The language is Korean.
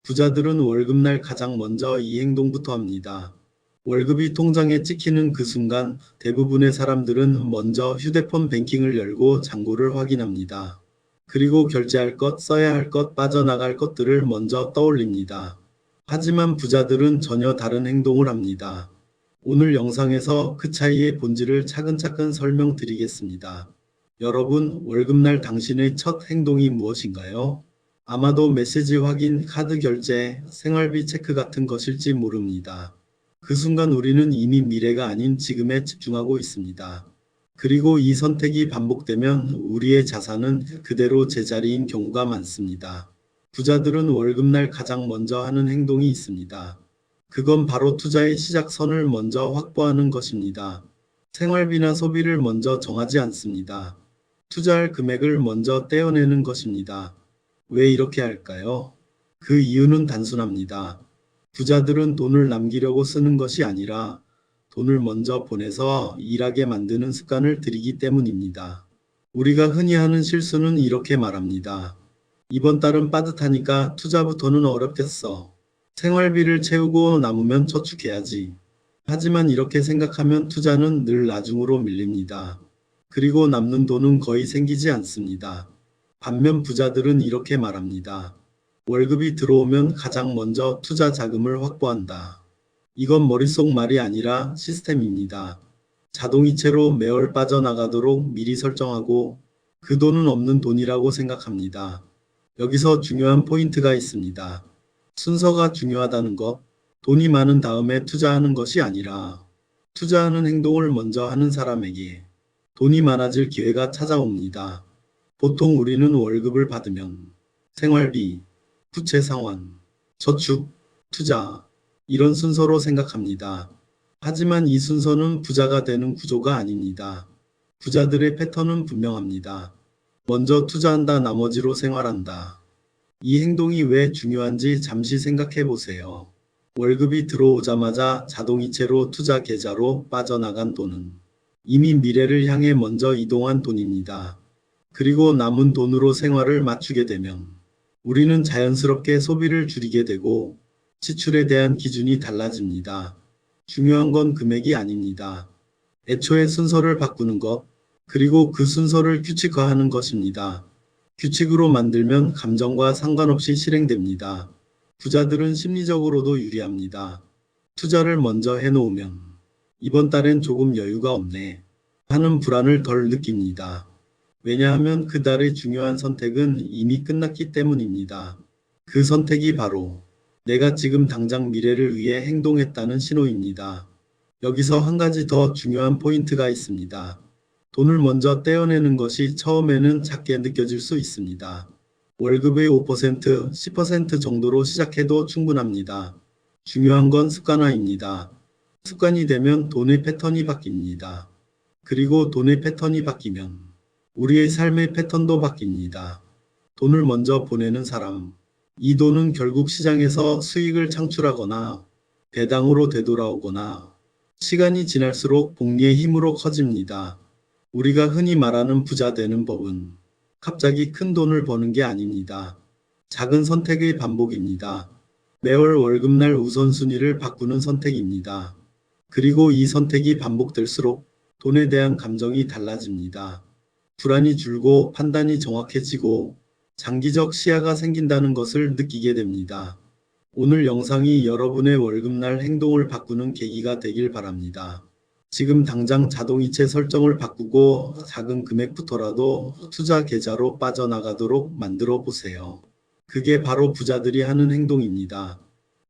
부자들은 월급날 가장 먼저 이 행동부터 합니다. 월급이 통장에 찍히는 그 순간 대부분의 사람들은 먼저 휴대폰 뱅킹을 열고 잔고를 확인합니다. 그리고 결제할 것, 써야 할 것, 빠져나갈 것들을 먼저 떠올립니다. 하지만 부자들은 전혀 다른 행동을 합니다. 오늘 영상에서 그 차이의 본질을 차근차근 설명드리겠습니다. 여러분, 월급날 당신의 첫 행동이 무엇인가요? 아마도 메시지 확인, 카드 결제, 생활비 체크 같은 것일지 모릅니다. 그 순간 우리는 이미 미래가 아닌 지금에 집중하고 있습니다. 그리고 이 선택이 반복되면 우리의 자산은 그대로 제자리인 경우가 많습니다. 부자들은 월급날 가장 먼저 하는 행동이 있습니다. 그건 바로 투자의 시작선을 먼저 확보하는 것입니다. 생활비나 소비를 먼저 정하지 않습니다. 투자할 금액을 먼저 떼어내는 것입니다. 왜 이렇게 할까요? 그 이유는 단순합니다. 부자들은 돈을 남기려고 쓰는 것이 아니라 돈을 먼저 보내서 일하게 만드는 습관을 들이기 때문입니다. 우리가 흔히 하는 실수는 이렇게 말합니다. 이번 달은 빠듯하니까 투자부터는 어렵겠어. 생활비를 채우고 남으면 저축해야지. 하지만 이렇게 생각하면 투자는 늘 나중으로 밀립니다. 그리고 남는 돈은 거의 생기지 않습니다. 반면 부자들은 이렇게 말합니다. 월급이 들어오면 가장 먼저 투자 자금을 확보한다. 이건 머릿속 말이 아니라 시스템입니다. 자동이체로 매월 빠져나가도록 미리 설정하고 그 돈은 없는 돈이라고 생각합니다. 여기서 중요한 포인트가 있습니다. 순서가 중요하다는 것, 돈이 많은 다음에 투자하는 것이 아니라 투자하는 행동을 먼저 하는 사람에게 돈이 많아질 기회가 찾아옵니다. 보통 우리는 월급을 받으면 생활비, 부채 상환, 저축, 투자 이런 순서로 생각합니다. 하지만 이 순서는 부자가 되는 구조가 아닙니다. 부자들의 패턴은 분명합니다. 먼저 투자한다, 나머지로 생활한다. 이 행동이 왜 중요한지 잠시 생각해 보세요. 월급이 들어오자마자 자동이체로 투자 계좌로 빠져나간 돈은 이미 미래를 향해 먼저 이동한 돈입니다. 그리고 남은 돈으로 생활을 맞추게 되면 우리는 자연스럽게 소비를 줄이게 되고 지출에 대한 기준이 달라집니다. 중요한 건 금액이 아닙니다. 애초에 순서를 바꾸는 것, 그리고 그 순서를 규칙화하는 것입니다. 규칙으로 만들면 감정과 상관없이 실행됩니다. 부자들은 심리적으로도 유리합니다. 투자를 먼저 해놓으면 이번 달엔 조금 여유가 없네 하는 불안을 덜 느낍니다. 왜냐하면 그 달의 중요한 선택은 이미 끝났기 때문입니다. 그 선택이 바로 내가 지금 당장 미래를 위해 행동했다는 신호입니다. 여기서 한 가지 더 중요한 포인트가 있습니다. 돈을 먼저 떼어내는 것이 처음에는 작게 느껴질 수 있습니다. 월급의 5%, 10% 정도로 시작해도 충분합니다. 중요한 건 습관화입니다. 습관이 되면 돈의 패턴이 바뀝니다. 그리고 돈의 패턴이 바뀌면 우리의 삶의 패턴도 바뀝니다. 돈을 먼저 보내는 사람, 이 돈은 결국 시장에서 수익을 창출하거나 배당으로 되돌아오거나 시간이 지날수록 복리의 힘으로 커집니다. 우리가 흔히 말하는 부자 되는 법은 갑자기 큰 돈을 버는 게 아닙니다. 작은 선택의 반복입니다. 매월 월급날 우선순위를 바꾸는 선택입니다. 그리고 이 선택이 반복될수록 돈에 대한 감정이 달라집니다. 불안이 줄고 판단이 정확해지고 장기적 시야가 생긴다는 것을 느끼게 됩니다. 오늘 영상이 여러분의 월급날 행동을 바꾸는 계기가 되길 바랍니다. 지금 당장 자동이체 설정을 바꾸고 작은 금액부터라도 투자 계좌로 빠져나가도록 만들어 보세요. 그게 바로 부자들이 하는 행동입니다.